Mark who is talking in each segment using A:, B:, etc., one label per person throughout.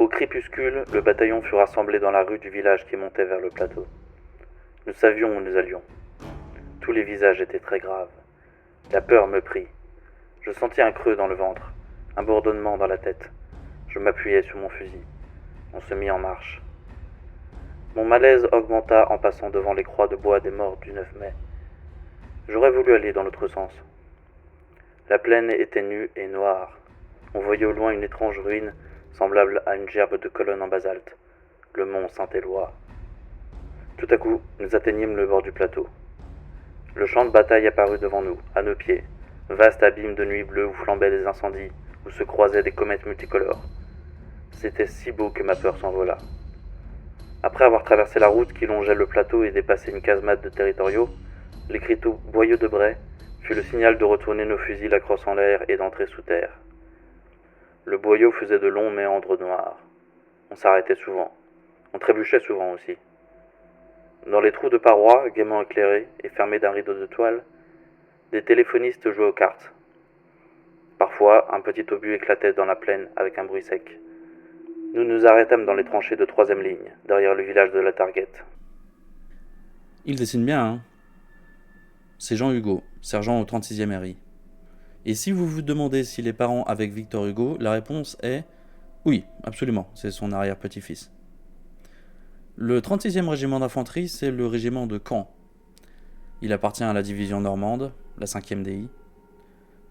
A: Au crépuscule, le bataillon fut rassemblé dans la rue du village qui montait vers le plateau. Nous savions où nous allions. Tous les visages étaient très graves. La peur me prit. Je sentis un creux dans le ventre, un bourdonnement dans la tête. Je m'appuyai sur mon fusil. On se mit en marche. Mon malaise augmenta en passant devant les croix de bois des morts du 9 mai. J'aurais voulu aller dans l'autre sens. La plaine était nue et noire. On voyait au loin une étrange ruine semblable à une gerbe de colonnes en basalte, le mont Saint-Éloi. Tout à coup, nous atteignîmes le bord du plateau. Le champ de bataille apparut devant nous, à nos pieds, vaste abîme de nuit bleue où flambaient des incendies, où se croisaient des comètes multicolores. C'était si beau que ma peur s'envola. Après avoir traversé la route qui longeait le plateau et dépassé une casemate de territoriaux, l'écriteau « Boyau de Bray » fut le signal de retourner nos fusils la crosse en l'air et d'entrer sous terre. Le boyau faisait de longs méandres noirs. On s'arrêtait souvent. On trébuchait souvent aussi. Dans les trous de parois, gaiement éclairés et fermés d'un rideau de toile, des téléphonistes jouaient aux cartes. Parfois, un petit obus éclatait dans la plaine avec un bruit sec. Nous nous arrêtâmes dans les tranchées de 3e ligne, derrière le village de la Targuette.
B: Il dessine bien, hein. C'est Jean Hugo, sergent au 36e RI. Et si vous vous demandez s'il est parent avec Victor Hugo, la réponse est oui, absolument, c'est son arrière-petit-fils. Le 36e régiment d'infanterie, c'est le régiment de Caen. Il appartient à la division normande, la 5e DI.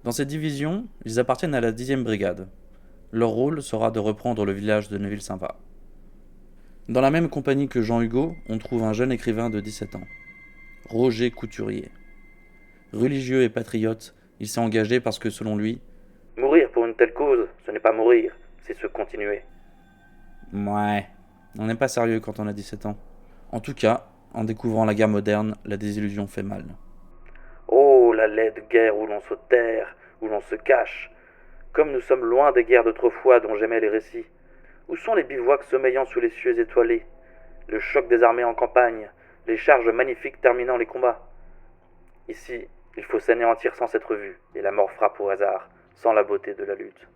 B: Dans cette division, ils appartiennent à la 10e brigade. Leur rôle sera de reprendre le village de Neuville-Saint-Va. Dans la même compagnie que Jean Hugo, on trouve un jeune écrivain de 17 ans, Roger Couturier. Religieux et patriote, il s'est engagé parce que, selon lui,
A: « Mourir pour une telle cause, ce n'est pas mourir, c'est se continuer. »
B: Ouais, on n'est pas sérieux quand on a 17 ans. En tout cas, en découvrant la guerre moderne, la désillusion fait mal.
A: Oh, la laide guerre où l'on se terre, où l'on se cache. Comme nous sommes loin des guerres d'autrefois dont j'aimais les récits. Où sont les bivouacs sommeillant sous les cieux étoilés, le choc des armées en campagne, les charges magnifiques terminant les combats? Ici, il faut s'anéantir sans s'être vu, et la mort frappe au hasard, sans la beauté de la lutte.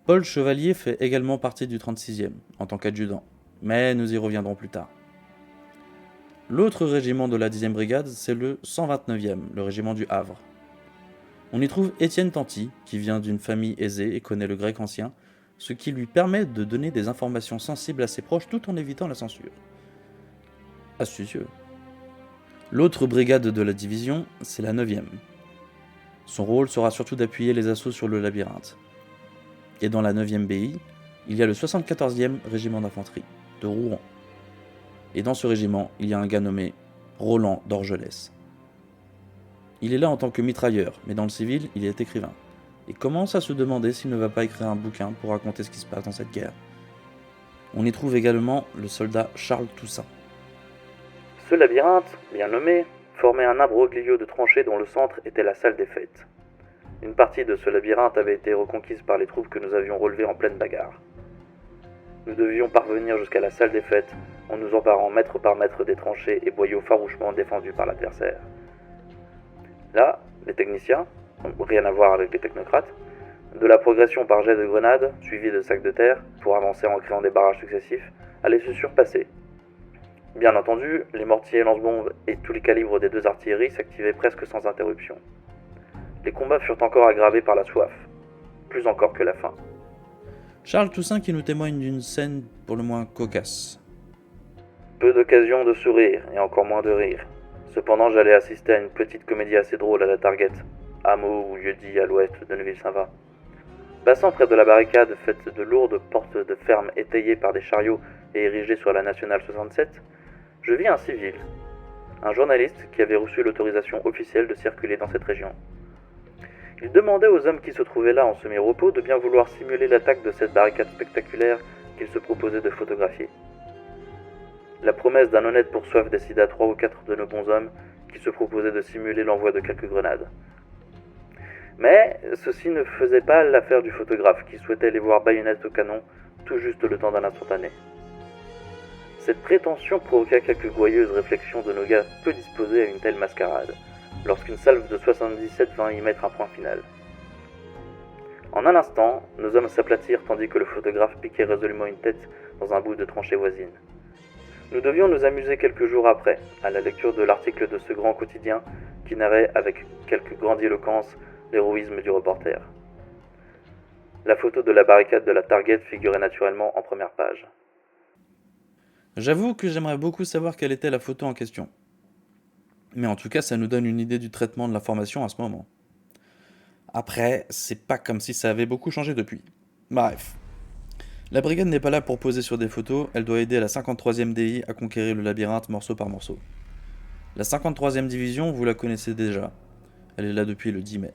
B: Paul Chevalier fait également partie du 36e, en tant qu'adjudant, mais nous y reviendrons plus tard. L'autre régiment de la 10e brigade, c'est le 129e, le régiment du Havre. On y trouve Étienne Tanty, qui vient d'une famille aisée et connaît le grec ancien, ce qui lui permet de donner des informations sensibles à ses proches tout en évitant la censure. Astucieux. L'autre brigade de la division, c'est la 9e. Son rôle sera surtout d'appuyer les assauts sur le labyrinthe. Et dans la 9e BI, il y a le 74e régiment d'infanterie, de Rouen. Et dans ce régiment, il y a un gars nommé Roland d'Orgelès. Il est là en tant que mitrailleur, mais dans le civil, il est écrivain. Et commence à se demander s'il ne va pas écrire un bouquin pour raconter ce qui se passe dans cette guerre. On y trouve également le soldat Charles Toussaint.
A: Ce labyrinthe, bien nommé, formait un imbroglio de tranchées dont le centre était la salle des fêtes. Une partie de ce labyrinthe avait été reconquise par les troupes que nous avions relevées en pleine bagarre. Nous devions parvenir jusqu'à la salle des fêtes en nous emparant mètre par mètre des tranchées et boyaux farouchement défendus par l'adversaire. Là, les techniciens, rien à voir avec les technocrates, de la progression par jet de grenades, suivie de sacs de terre, pour avancer en créant des barrages successifs, allaient se surpasser. Bien entendu, les mortiers, lance-bombes et tous les calibres des deux artilleries s'activaient presque sans interruption. Les combats furent encore aggravés par la soif, plus encore que la faim.
B: Charles Toussaint qui nous témoigne d'une scène pour le moins cocasse.
A: Peu d'occasions de sourire et encore moins de rire. Cependant, j'allais assister à une petite comédie assez drôle à la Targuette, hameau ou lieu-dit à l'ouest de Neuville-Saint-Va. Passant près de la barricade faite de lourdes portes de ferme étayées par des chariots et érigées sur la nationale 67, je vis un civil, un journaliste qui avait reçu l'autorisation officielle de circuler dans cette région. Il demandait aux hommes qui se trouvaient là en semi-repos de bien vouloir simuler l'attaque de cette barricade spectaculaire qu'il se proposait de photographier. La promesse d'un honnête poursoif décida 3 ou 4 de nos bons hommes qui se proposaient de simuler l'envoi de quelques grenades. Mais ceci ne faisait pas l'affaire du photographe qui souhaitait les voir baïonnettes au canon tout juste le temps d'un instantané. Cette prétention provoqua quelques gouailleuses réflexions de nos gars peu disposés à une telle mascarade, lorsqu'une salve de 77 vint y mettre un point final. En un instant, nos hommes s'aplatirent tandis que le photographe piquait résolument une tête dans un bout de tranchée voisine. Nous devions nous amuser quelques jours après, à la lecture de l'article de ce grand quotidien qui narrait avec quelque grandiloquence l'héroïsme du reporter. La photo de la barricade de la Target figurait naturellement en première page.
B: J'avoue que j'aimerais beaucoup savoir quelle était la photo en question. Mais en tout cas, ça nous donne une idée du traitement de l'information à ce moment. Après, c'est pas comme si ça avait beaucoup changé depuis. Bref. La brigade n'est pas là pour poser sur des photos, elle doit aider la 53e DI à conquérir le labyrinthe morceau par morceau. La 53e division, vous la connaissez déjà. Elle est là depuis le 10 mai.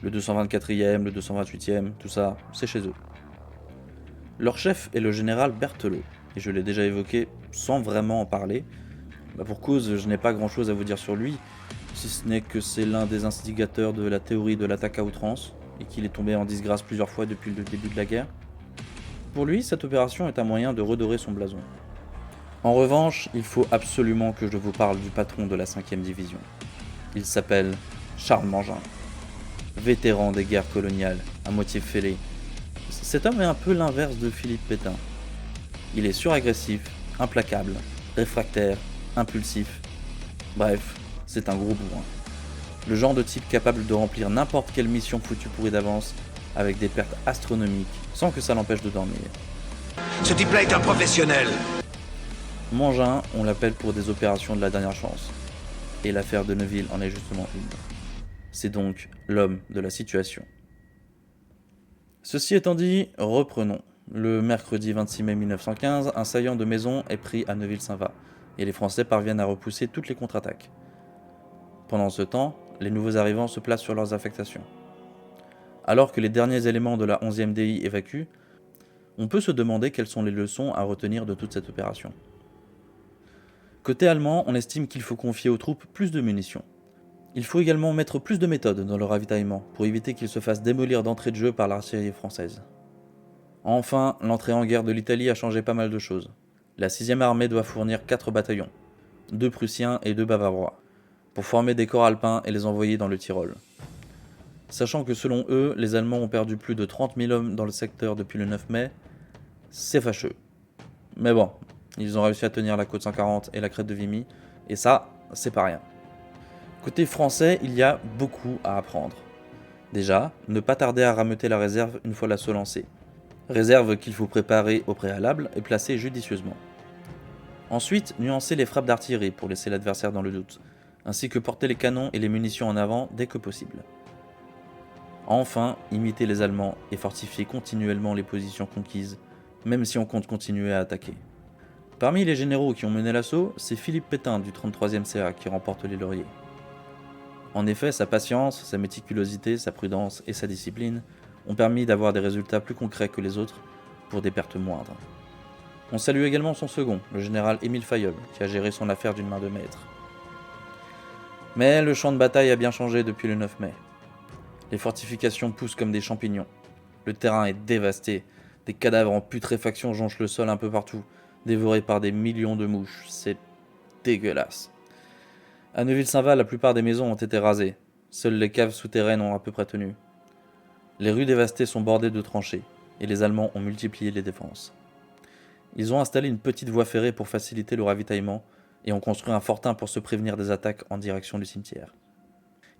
B: Le 224e, le 228e, tout ça, c'est chez eux. Leur chef est le général Berthelot, et je l'ai déjà évoqué sans vraiment en parler. Pour cause, je n'ai pas grand chose à vous dire sur lui, si ce n'est que c'est l'un des instigateurs de la théorie de l'attaque à outrance, et qu'il est tombé en disgrâce plusieurs fois depuis le début de la guerre. Pour lui, cette opération est un moyen de redorer son blason. En revanche, il faut absolument que je vous parle du patron de la 5e division. Il s'appelle Charles Mangin. Vétéran des guerres coloniales, à moitié fêlé. Cet homme est un peu l'inverse de Philippe Pétain. Il est suragressif, implacable, réfractaire, impulsif. Bref, c'est un gros bourrin. Le genre de type capable de remplir n'importe quelle mission foutue pourrie d'avance, avec des pertes astronomiques, sans que ça l'empêche de dormir.
C: Ce type-là est un professionnel.
B: Mangin, on l'appelle pour des opérations de la dernière chance. Et l'affaire de Neuville en est justement une. C'est donc l'homme de la situation. Ceci étant dit, reprenons. Le mercredi 26 mai 1915, un saillant de maison est pris à Neuville-Saint-Va, et les Français parviennent à repousser toutes les contre-attaques. Pendant ce temps, les nouveaux arrivants se placent sur leurs affectations. Alors que les derniers éléments de la 11e DI évacuent, on peut se demander quelles sont les leçons à retenir de toute cette opération. Côté allemand, on estime qu'il faut confier aux troupes plus de munitions. Il faut également mettre plus de méthode dans le ravitaillement, pour éviter qu'ils se fassent démolir d'entrée de jeu par l'artillerie française. Enfin, l'entrée en guerre de l'Italie a changé pas mal de choses. La 6e armée doit fournir 4 bataillons, 2 prussiens et 2 bavarois, pour former des corps alpins et les envoyer dans le Tyrol. Sachant que selon eux, les Allemands ont perdu plus de 30 000 hommes dans le secteur depuis le 9 mai, c'est fâcheux. Mais bon, ils ont réussi à tenir la côte 140 et la crête de Vimy, et ça, c'est pas rien. Côté français, il y a beaucoup à apprendre. Déjà, ne pas tarder à rameuter la réserve une fois l'assaut lancé. Réserve qu'il faut préparer au préalable et placer judicieusement. Ensuite, nuancer les frappes d'artillerie pour laisser l'adversaire dans le doute, ainsi que porter les canons et les munitions en avant dès que possible. Enfin, imiter les Allemands et fortifier continuellement les positions conquises, même si on compte continuer à attaquer. Parmi les généraux qui ont mené l'assaut, c'est Philippe Pétain du 33e CA qui remporte les lauriers. En effet, sa patience, sa méticulosité, sa prudence et sa discipline ont permis d'avoir des résultats plus concrets que les autres pour des pertes moindres. On salue également son second, le général Émile Fayolle, qui a géré son affaire d'une main de maître. Mais le champ de bataille a bien changé depuis le 9 mai. Les fortifications poussent comme des champignons. Le terrain est dévasté. Des cadavres en putréfaction jonchent le sol un peu partout, dévorés par des millions de mouches. C'est dégueulasse. À Neuville-Saint-Va, la plupart des maisons ont été rasées. Seules les caves souterraines ont à peu près tenu. Les rues dévastées sont bordées de tranchées, et les Allemands ont multiplié les défenses. Ils ont installé une petite voie ferrée pour faciliter le ravitaillement, et ont construit un fortin pour se prévenir des attaques en direction du cimetière.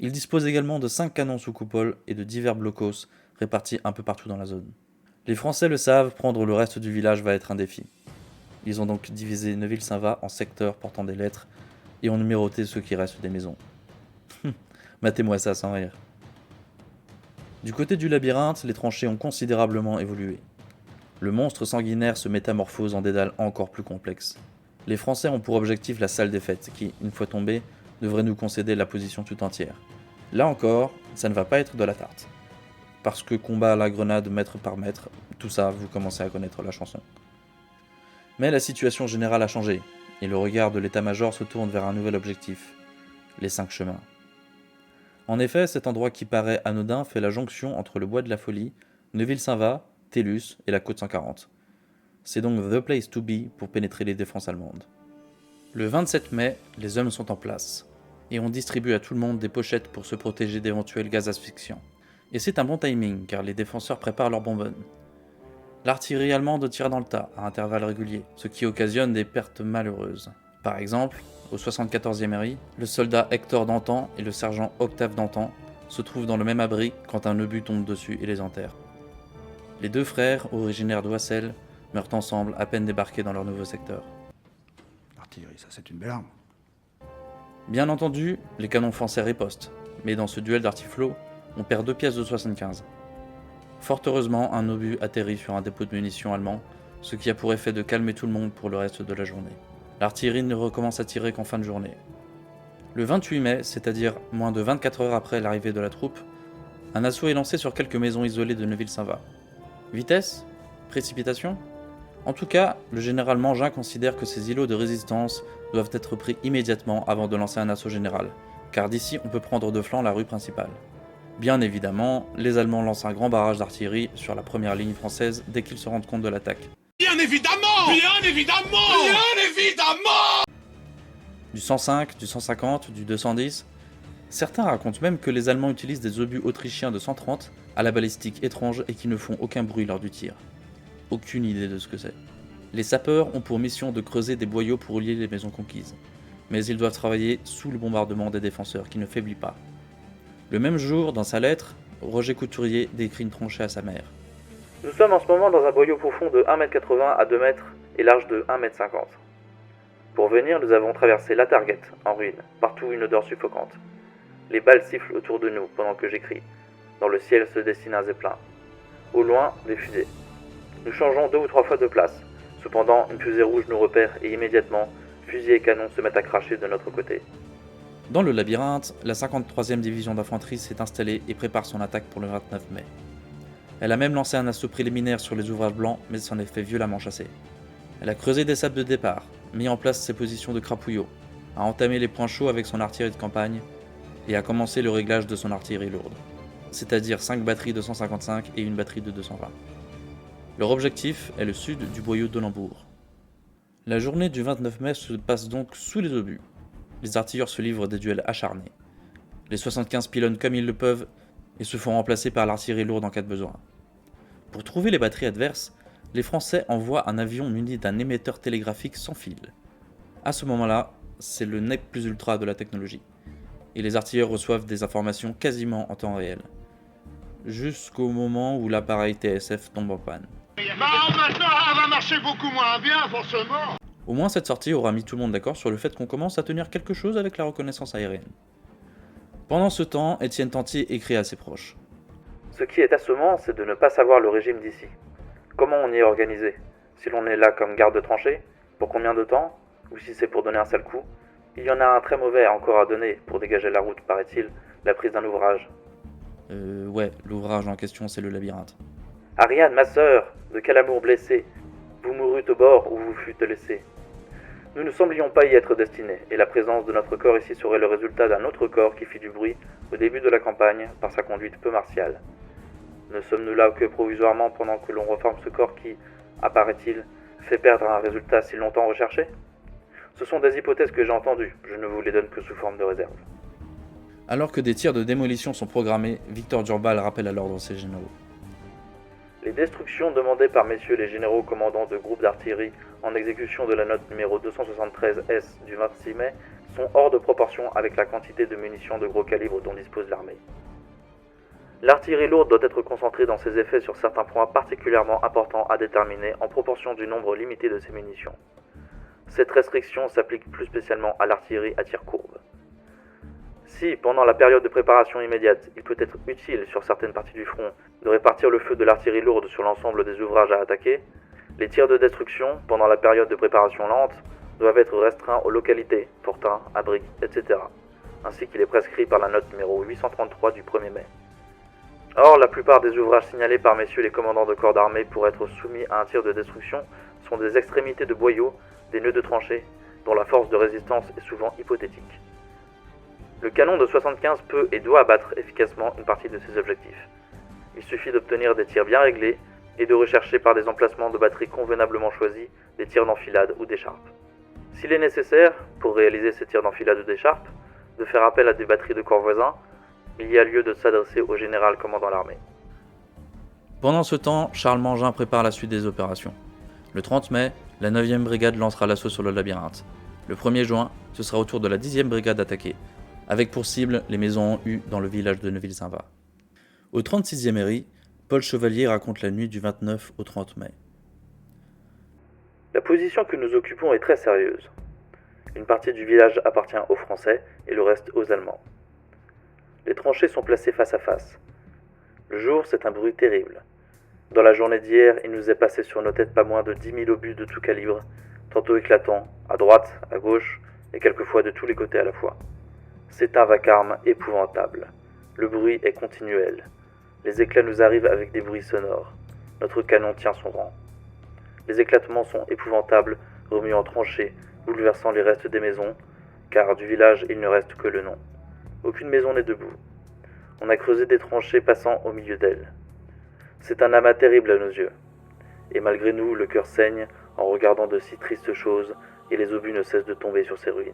B: Ils disposent également de 5 canons sous coupole et de divers blocos répartis un peu partout dans la zone. Les Français le savent, prendre le reste du village va être un défi. Ils ont donc divisé Neuville-Saint-Va en secteurs portant des lettres et ont numéroté ceux qui restent des maisons. Matez-moi ça sans rire. Du côté du labyrinthe, les tranchées ont considérablement évolué. Le monstre sanguinaire se métamorphose en dédale encore plus complexe. Les Français ont pour objectif la salle des fêtes qui, une fois tombée, devrait nous concéder la position tout entière. Là encore, ça ne va pas être de la tarte. Parce que combat à la grenade mètre par mètre, tout ça, vous commencez à connaître la chanson. Mais la situation générale a changé, et le regard de l'état-major se tourne vers un nouvel objectif, les 5 chemins. En effet, cet endroit qui paraît anodin fait la jonction entre le bois de la Folie, Neuville-Saint-Va, Télus et la côte 140. C'est donc the place to be pour pénétrer les défenses allemandes. Le 27 mai, les hommes sont en place, et on distribue à tout le monde des pochettes pour se protéger d'éventuels gaz asphyxiants. Et c'est un bon timing, car les défenseurs préparent leur bonbonne. L'artillerie allemande tire dans le tas, à intervalles réguliers, ce qui occasionne des pertes malheureuses. Par exemple, au 74e RI, le soldat Hector Dantan et le sergent Octave Dantan se trouvent dans le même abri quand un obus tombe dessus et les enterre. Les deux frères, originaires d'Oissel, meurent ensemble à peine débarqués dans leur nouveau secteur.
D: L'artillerie, ça c'est une belle arme.
B: Bien entendu, les canons français ripostent, mais dans ce duel d'artiflots, on perd 2 pièces de 75. Fort heureusement, un obus atterrit sur un dépôt de munitions allemand, ce qui a pour effet de calmer tout le monde pour le reste de la journée. L'artillerie ne recommence à tirer qu'en fin de journée. Le 28 mai, c'est-à-dire moins de 24 heures après l'arrivée de la troupe, un assaut est lancé sur quelques maisons isolées de Neuville-Saint-Va. Vitesse ? Précipitation ? En tout cas, le général Mangin considère que ces îlots de résistance doivent être pris immédiatement avant de lancer un assaut général, car d'ici on peut prendre de flanc la rue principale. Bien évidemment, les Allemands lancent un grand barrage d'artillerie sur la première ligne française dès qu'ils se rendent compte de l'attaque.
C: Bien évidemment! Bien évidemment! Bien évidemment!
B: Du 105, du 150, du 210. Certains racontent même que les Allemands utilisent des obus autrichiens de 130 à la balistique étrange et qui ne font aucun bruit lors du tir. Aucune idée de ce que c'est. Les sapeurs ont pour mission de creuser des boyaux pour relier les maisons conquises, mais ils doivent travailler sous le bombardement des défenseurs qui ne faiblit pas. Le même jour, dans sa lettre, Roger Couturier décrit une tranchée à sa mère.
A: Nous sommes en ce moment dans un boyau profond de 1,80 m à 2 m et large de 1,50 m. Pour venir, nous avons traversé la Target, en ruine, partout une odeur suffocante. Les balles sifflent autour de nous pendant que j'écris. Dans le ciel se dessine un zeppelin. Au loin, des fusées. Nous changeons 2 ou 3 fois de place. Cependant, une fusée rouge nous repère et immédiatement, fusils et canons se mettent à cracher de notre côté.
B: Dans le labyrinthe, la 53e division d'infanterie s'est installée et prépare son attaque pour le 29 mai. Elle a même lancé un assaut préliminaire sur les ouvrages blancs, mais s'en est fait violemment chasser. Elle a creusé des sables de départ, mis en place ses positions de crapouillot, a entamé les points chauds avec son artillerie de campagne et a commencé le réglage de son artillerie lourde, c'est-à-dire 5 batteries de 155 et une batterie de 220. Leur objectif est le sud du boyau de Lembourg. La journée du 29 mai se passe donc sous les obus. Les artilleurs se livrent des duels acharnés. Les 75 pilonnent comme ils le peuvent et se font remplacer par l'artillerie lourde en cas de besoin. Pour trouver les batteries adverses, les Français envoient un avion muni d'un émetteur télégraphique sans fil. À ce moment-là, c'est le nec plus ultra de la technologie, et les artilleurs reçoivent des informations quasiment en temps réel. Jusqu'au moment où l'appareil TSF tombe en panne.
C: Maintenant, elle va marcher beaucoup moins bien, forcément!
B: Au moins cette sortie aura mis tout le monde d'accord sur le fait qu'on commence à tenir quelque chose avec la reconnaissance aérienne. Pendant ce temps, Étienne Tantier écrit à ses proches.
A: Ce qui est assommant, c'est de ne pas savoir le régime d'ici. Comment on y est organisé? Si l'on est là comme garde de tranchée? Pour combien de temps? Ou si c'est pour donner un sale coup? Il y en a un très mauvais encore à donner pour dégager la route, paraît-il, la prise d'un ouvrage.
B: Ouais, l'ouvrage en question c'est le labyrinthe.
A: Ariane, ma sœur, de quel amour blessé, vous mourûtes au bord où vous fûtes laissés. Nous ne semblions pas y être destinés, et la présence de notre corps ici serait le résultat d'un autre corps qui fit du bruit au début de la campagne par sa conduite peu martiale. Ne sommes-nous là que provisoirement pendant que l'on reforme ce corps qui, apparaît-il, fait perdre un résultat si longtemps recherché? Ce sont des hypothèses que j'ai entendues, je ne vous les donne que sous forme de réserve.
B: Alors que des tirs de démolition sont programmés, Victor Durbal rappelle à l'ordre ses généraux.
A: Les destructions demandées par messieurs les généraux commandants de groupes d'artillerie en exécution de la note numéro 273-S du 26 mai sont hors de proportion avec la quantité de munitions de gros calibre dont dispose l'armée. L'artillerie lourde doit être concentrée dans ses effets sur certains points particulièrement importants à déterminer en proportion du nombre limité de ses munitions. Cette restriction s'applique plus spécialement à l'artillerie à tir courbe. Si, pendant la période de préparation immédiate, il peut être utile sur certaines parties du front de répartir le feu de l'artillerie lourde sur l'ensemble des ouvrages à attaquer, les tirs de destruction, pendant la période de préparation lente, doivent être restreints aux localités, fortins, abris, etc., ainsi qu'il est prescrit par la note numéro 833 du 1er mai. Or, la plupart des ouvrages signalés par messieurs les commandants de corps d'armée pour être soumis à un tir de destruction sont des extrémités de boyaux, des nœuds de tranchées, dont la force de résistance est souvent hypothétique. Le canon de 75 peut et doit abattre efficacement une partie de ses objectifs. Il suffit d'obtenir des tirs bien réglés et de rechercher par des emplacements de batterie convenablement choisis des tirs d'enfilade ou d'écharpe. S'il est nécessaire, pour réaliser ces tirs d'enfilade ou d'écharpe, de faire appel à des batteries de corps voisins, il y a lieu de s'adresser au général commandant l'armée.
B: Pendant ce temps, Charles Mangin prépare la suite des opérations. Le 30 mai, la 9e brigade lancera l'assaut sur le labyrinthe. Le 1er juin, ce sera au tour de la 10e brigade d'attaquer, avec pour cible les maisons en U dans le village de Neuville-Saint-Va. Au 36e ERI, Paul Chevalier raconte la nuit du 29 au 30 mai.
A: La position que nous occupons est très sérieuse. Une partie du village appartient aux Français et le reste aux Allemands. Les tranchées sont placées face à face. Le jour, c'est un bruit terrible. Dans la journée d'hier, il nous est passé sur nos têtes pas moins de 10 000 obus de tout calibre, tantôt éclatants, à droite, à gauche, et quelquefois de tous les côtés à la fois. C'est un vacarme épouvantable. Le bruit est continuel. Les éclats nous arrivent avec des bruits sonores. Notre canon tient son rang. Les éclatements sont épouvantables, remuant tranchées, bouleversant les restes des maisons, car du village il ne reste que le nom. Aucune maison n'est debout. On a creusé des tranchées passant au milieu d'elles. C'est un amas terrible à nos yeux. Et malgré nous, le cœur saigne en regardant de si tristes choses et les obus ne cessent de tomber sur ces ruines.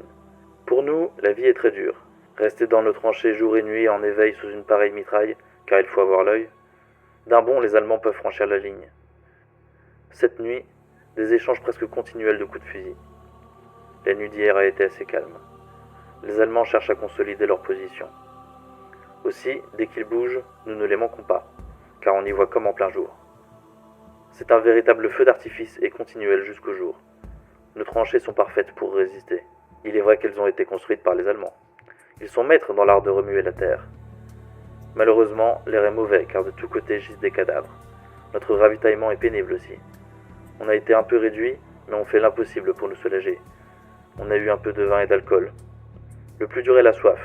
A: Pour nous, la vie est très dure. Rester dans nos tranchées jour et nuit en éveil sous une pareille mitraille, car il faut avoir l'œil. D'un bond, les Allemands peuvent franchir la ligne. Cette nuit, des échanges presque continuels de coups de fusil. La nuit d'hier a été assez calme. Les Allemands cherchent à consolider leur position. Aussi, dès qu'ils bougent, nous ne les manquons pas, car on y voit comme en plein jour. C'est un véritable feu d'artifice et continuel jusqu'au jour. Nos tranchées sont parfaites pour résister. Il est vrai qu'elles ont été construites par les Allemands. Ils sont maîtres dans l'art de remuer la terre. Malheureusement, l'air est mauvais car de tous côtés gisent des cadavres. Notre ravitaillement est pénible aussi. On a été un peu réduit, mais on fait l'impossible pour nous soulager. On a eu un peu de vin et d'alcool. Le plus dur est la soif,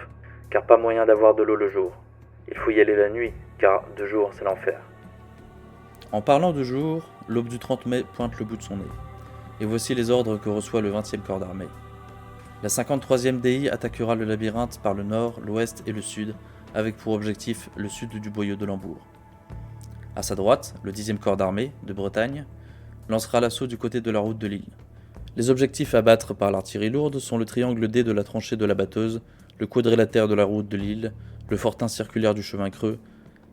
A: car pas moyen d'avoir de l'eau le jour. Il faut y aller la nuit, car de jour c'est l'enfer.
B: En parlant de jour, l'aube du 30 mai pointe le bout de son nez. Et voici les ordres que reçoit le 20e corps d'armée. La 53e DI attaquera le labyrinthe par le nord, l'ouest et le sud, avec pour objectif le sud du boyau de Lambourg. À sa droite, le 10e corps d'armée, de Bretagne, lancera l'assaut du côté de la route de Lille. Les objectifs à battre par l'artillerie lourde sont le triangle D de la tranchée de la Batteuse, le quadrilatère de la route de Lille, le fortin circulaire du chemin creux,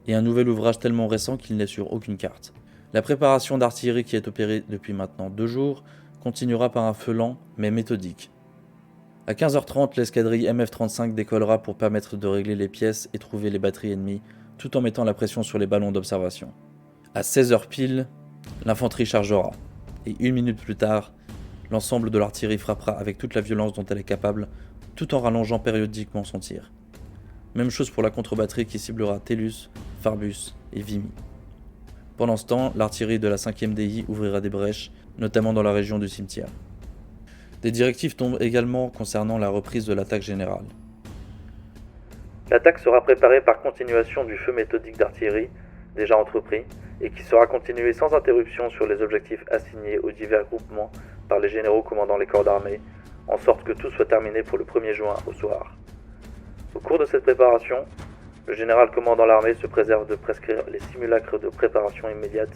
B: et un nouvel ouvrage tellement récent qu'il n'est sur aucune carte. La préparation d'artillerie qui est opérée depuis maintenant 2 jours continuera par un feu lent mais méthodique. À 15h30, l'escadrille MF-35 décollera pour permettre de régler les pièces et trouver les batteries ennemies, tout en mettant la pression sur les ballons d'observation. À 16h pile, l'infanterie chargera, et 1 minute plus tard, l'ensemble de l'artillerie frappera avec toute la violence dont elle est capable, tout en rallongeant périodiquement son tir. Même chose pour la contre-batterie qui ciblera Tellus, Farbus et Vimy. Pendant ce temps, l'artillerie de la 5e DI ouvrira des brèches, notamment dans la région du cimetière. Des directives tombent également concernant la reprise de l'attaque générale.
A: L'attaque sera préparée par continuation du feu méthodique d'artillerie, déjà entrepris, et qui sera continué sans interruption sur les objectifs assignés aux divers groupements par les généraux commandant les corps d'armée, en sorte que tout soit terminé pour le 1er juin au soir. Au cours de cette préparation, le général commandant l'armée se préserve de prescrire les simulacres de préparation immédiate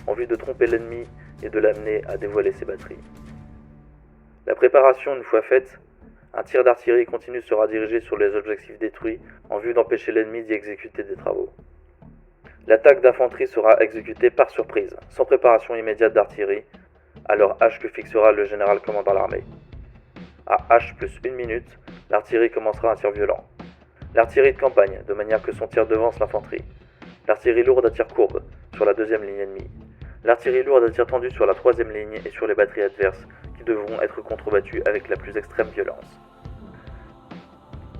A: en vue de tromper l'ennemi et de l'amener à dévoiler ses batteries. La préparation une fois faite, un tir d'artillerie continu sera dirigé sur les objectifs détruits en vue d'empêcher l'ennemi d'y exécuter des travaux. L'attaque d'infanterie sera exécutée par surprise, sans préparation immédiate d'artillerie, à l'heure H que fixera le général commandant l'armée. À H plus 1 minute, l'artillerie commencera un tir violent. L'artillerie de campagne, de manière que son tir devance l'infanterie. L'artillerie lourde à tir courbe, sur la 2e ligne ennemie. L'artillerie lourde à tir tendu sur la 3e ligne et sur les batteries adverses, qui devront être contrebattues avec la plus extrême violence.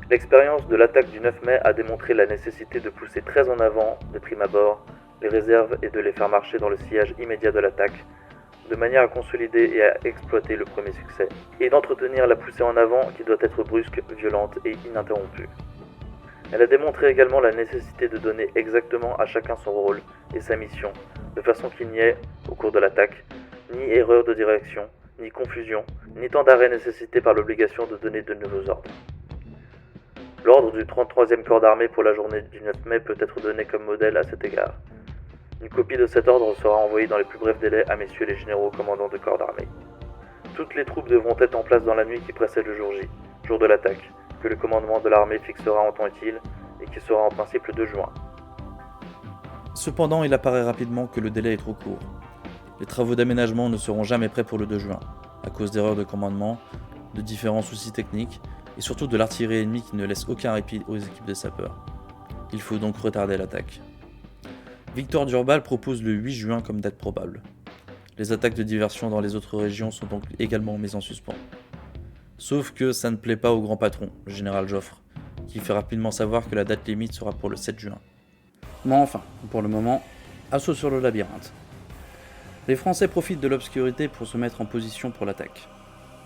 A: L'expérience de l'attaque du 9 mai a démontré la nécessité de pousser très en avant, de prime abord, les réserves et de les faire marcher dans le sillage immédiat de l'attaque, de manière à consolider et à exploiter le premier succès, et d'entretenir la poussée en avant qui doit être brusque, violente et ininterrompue. Elle a démontré également la nécessité de donner exactement à chacun son rôle et sa mission, de façon qu'il n'y ait, au cours de l'attaque, ni erreur de direction, ni confusion, ni temps d'arrêt nécessité par l'obligation de donner de nouveaux ordres. L'ordre du 33e corps d'armée pour la journée du 9 mai peut être donné comme modèle à cet égard. Une copie de cet ordre sera envoyée dans les plus brefs délais à messieurs les généraux commandants de corps d'armée. Toutes les troupes devront être en place dans la nuit qui précède le jour J, jour de l'attaque, que le commandement de l'armée fixera en temps utile, et qui sera en principe le 2 juin.
B: Cependant, il apparaît rapidement que le délai est trop court. Les travaux d'aménagement ne seront jamais prêts pour le 2 juin, à cause d'erreurs de commandement, de différents soucis techniques, et surtout de l'artillerie ennemie qui ne laisse aucun répit aux équipes de sapeurs. Il faut donc retarder l'attaque. Victor Durbal propose le 8 juin comme date probable. Les attaques de diversion dans les autres régions sont donc également mises en suspens. Sauf que ça ne plaît pas au grand patron, le général Joffre, qui fait rapidement savoir que la date limite sera pour le 7 juin. Mais enfin, pour le moment, assaut sur le labyrinthe. Les Français profitent de l'obscurité pour se mettre en position pour l'attaque.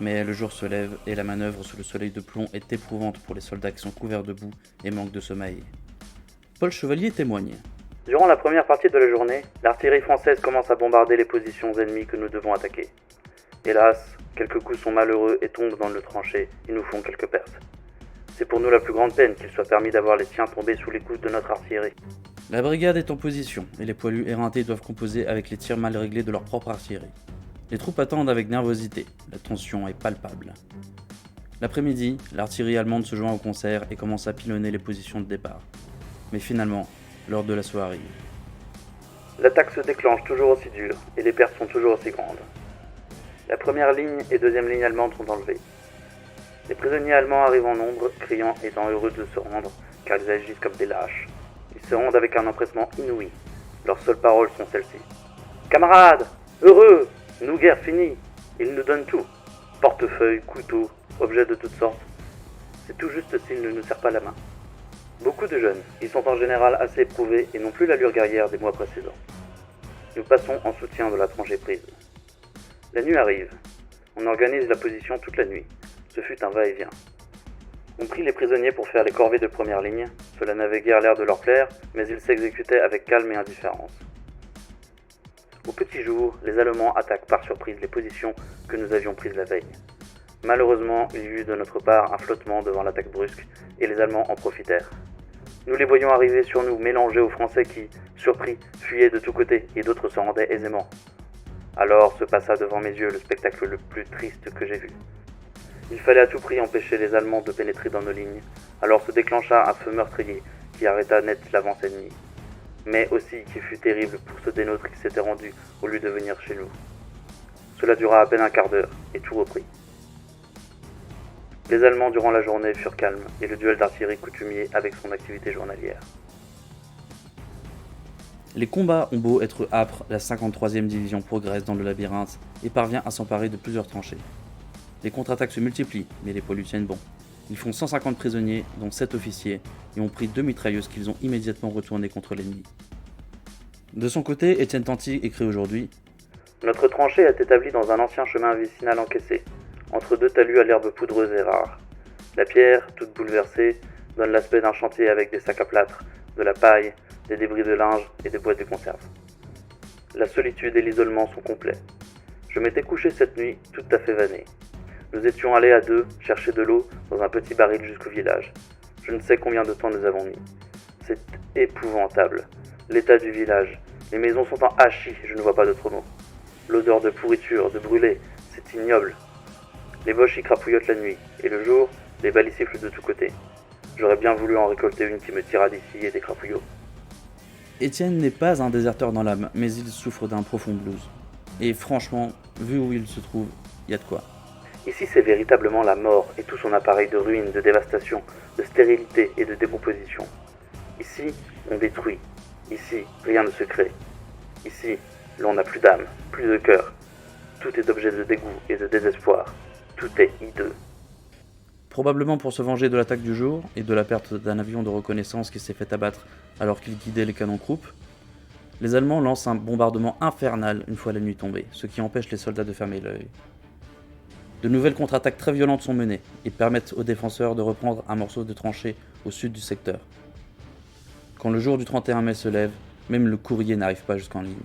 B: Mais le jour se lève et la manœuvre sous le soleil de plomb est éprouvante pour les soldats qui sont couverts de boue et manquent de sommeil. Paul Chevalier témoigne.
A: Durant la première partie de la journée, l'artillerie française commence à bombarder les positions ennemies que nous devons attaquer. Hélas, quelques coups sont malheureux et tombent dans nos tranchées et nous font quelques pertes. C'est pour nous la plus grande peine qu'il soit permis d'avoir les tiens tombés sous les coups de notre artillerie.
B: La brigade est en position et les poilus éreintés doivent composer avec les tirs mal réglés de leur propre artillerie. Les troupes attendent avec nervosité, la tension est palpable. L'après-midi, l'artillerie allemande se joint au concert et commence à pilonner les positions de départ. Mais finalement, l'heure de l'assaut arrive.
A: L'attaque se déclenche toujours aussi dure et les pertes sont toujours aussi grandes. La première ligne et deuxième ligne allemandes sont enlevées. Les prisonniers allemands arrivent en nombre, criant et étant heureux de se rendre car ils agissent comme des lâches. Ils se rendent avec un empressement inouï. Leurs seules paroles sont celles-ci. Camarades, heureux, nous guerre finie. Ils nous donnent tout. Portefeuille, couteau, objets de toutes sortes. C'est tout juste s'ils ne nous serrent pas la main. Beaucoup de jeunes, ils sont en général assez éprouvés et n'ont plus l'allure guerrière des mois précédents. Nous passons en soutien de la tranchée prise. La nuit arrive. On organise la position toute la nuit. Ce fut un va-et-vient. On prit les prisonniers pour faire les corvées de première ligne. Cela n'avait guère l'air de leur plaire, mais ils s'exécutaient avec calme et indifférence. Au petit jour, les Allemands attaquent par surprise les positions que nous avions prises la veille. Malheureusement, il y eut de notre part un flottement devant l'attaque brusque, et les Allemands en profitèrent. Nous les voyions arriver sur nous, mélangés aux Français qui, surpris, fuyaient de tous côtés, et d'autres se rendaient aisément. Alors se passa devant mes yeux le spectacle le plus triste que j'ai vu. Il fallait à tout prix empêcher les Allemands de pénétrer dans nos lignes, alors se déclencha un feu meurtrier qui arrêta net l'avance ennemie, mais aussi qui fut terrible pour ceux des nôtres qui s'étaient rendus au lieu de venir chez nous. Cela dura à peine un quart d'heure, et tout reprit. Les Allemands durant la journée furent calmes, et le duel d'artillerie coutumier avec son activité journalière.
B: Les combats ont beau être âpres, la 53e division progresse dans le labyrinthe et parvient à s'emparer de plusieurs tranchées. Les contre-attaques se multiplient, mais les poilus tiennent bon. Ils font 150 prisonniers, dont 7 officiers, et ont pris 2 mitrailleuses qu'ils ont immédiatement retournées contre l'ennemi. De son côté, Étienne Tanty écrit aujourd'hui
A: « Notre tranchée est établie dans un ancien chemin vicinal encaissé, entre deux talus à l'herbe poudreuse et rare. La pierre, toute bouleversée, donne l'aspect d'un chantier avec des sacs à plâtre, de la paille, des débris de linge et des boîtes de conserve. La solitude et l'isolement sont complets. Je m'étais couché cette nuit tout à fait vanné. Nous étions allés à deux chercher de l'eau dans un petit baril jusqu'au village. Je ne sais combien de temps nous avons mis. C'est épouvantable. L'état du village. Les maisons sont en hachis, je ne vois pas d'autre mot. L'odeur de pourriture, de brûlé, c'est ignoble. Les boches y crapouillotent la nuit, et le jour, les balles y sifflent de tous côtés. J'aurais bien voulu en récolter une qui me tirât d'ici et des crapouillots.
B: Étienne n'est pas un déserteur dans l'âme, mais il souffre d'un profond blues. Et franchement, vu où il se trouve, il y a de quoi.
A: Ici, c'est véritablement la mort et tout son appareil de ruine, de dévastation, de stérilité et de décomposition. Ici, on détruit. Ici, rien ne se crée. Ici, l'on n'a plus d'âme, plus de cœur. Tout est objet de dégoût et de désespoir. Tout est hideux.
B: Probablement pour se venger de l'attaque du jour et de la perte d'un avion de reconnaissance qui s'est fait abattre alors qu'il guidait les canons Krupp, les Allemands lancent un bombardement infernal une fois la nuit tombée, ce qui empêche les soldats de fermer l'œil. De nouvelles contre-attaques très violentes sont menées et permettent aux défenseurs de reprendre un morceau de tranchée au sud du secteur. Quand le jour du 31 mai se lève, même le courrier n'arrive pas jusqu'en ligne.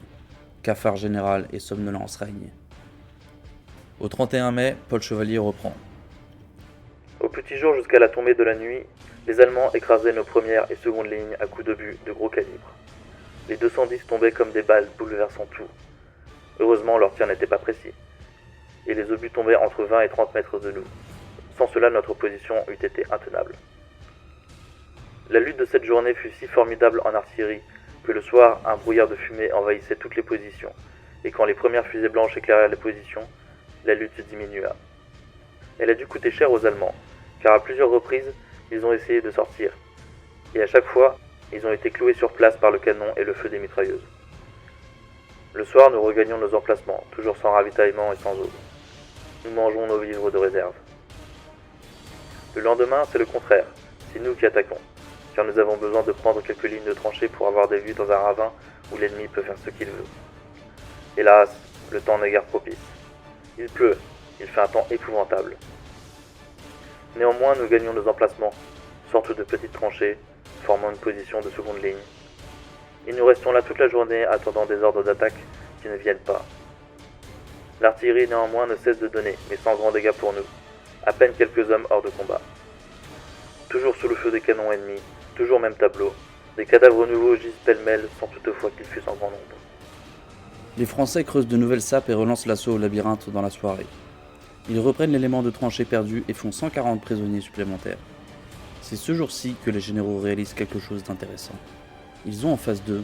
B: Cafard général et somnolence règnent. Au 31 mai, Paul Chevalier reprend.
A: Au petit jour jusqu'à la tombée de la nuit, les Allemands écrasaient nos premières et secondes lignes à coups d'obus de gros calibre. Les 210 tombaient comme des balles, bouleversant tout. Heureusement, leur tir n'était pas précis. Et les obus tombaient entre 20 et 30 mètres de nous. Sans cela, notre position eût été intenable. La lutte de cette journée fut si formidable en artillerie que le soir, un brouillard de fumée envahissait toutes les positions, et quand les premières fusées blanches éclairèrent les positions, la lutte diminua. Elle a dû coûter cher aux Allemands, car à plusieurs reprises, ils ont essayé de sortir, et à chaque fois, ils ont été cloués sur place par le canon et le feu des mitrailleuses. Le soir, nous regagnons nos emplacements, toujours sans ravitaillement et sans eau. Nous mangeons nos vivres de réserve. Le lendemain, c'est le contraire, c'est nous qui attaquons, car nous avons besoin de prendre quelques lignes de tranchées pour avoir des vues dans un ravin où l'ennemi peut faire ce qu'il veut. Hélas, le temps n'est guère propice. Il pleut, il fait un temps épouvantable. Néanmoins, nous gagnons nos emplacements, sorte de petites tranchées, formant une position de seconde ligne. Et nous restons là toute la journée attendant des ordres d'attaque qui ne viennent pas. L'artillerie néanmoins ne cesse de donner, mais sans grands dégâts pour nous. À peine quelques hommes hors de combat. Toujours sous le feu des canons ennemis, toujours même tableau. Des cadavres nouveaux gisent pêle-mêle sans toutefois qu'ils fussent en grand nombre.
B: Les Français creusent de nouvelles sapes et relancent l'assaut au labyrinthe dans la soirée. Ils reprennent l'élément de tranchée perdu et font 140 prisonniers supplémentaires. C'est ce jour-ci que les généraux réalisent quelque chose d'intéressant. Ils ont en face d'eux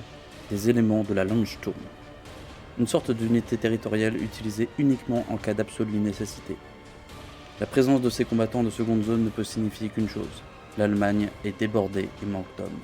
B: des éléments de la Landsturm, une sorte d'unité territoriale utilisée uniquement en cas d'absolue nécessité. La présence de ces combattants de seconde zone ne peut signifier qu'une chose, l'Allemagne est débordée et manque d'hommes.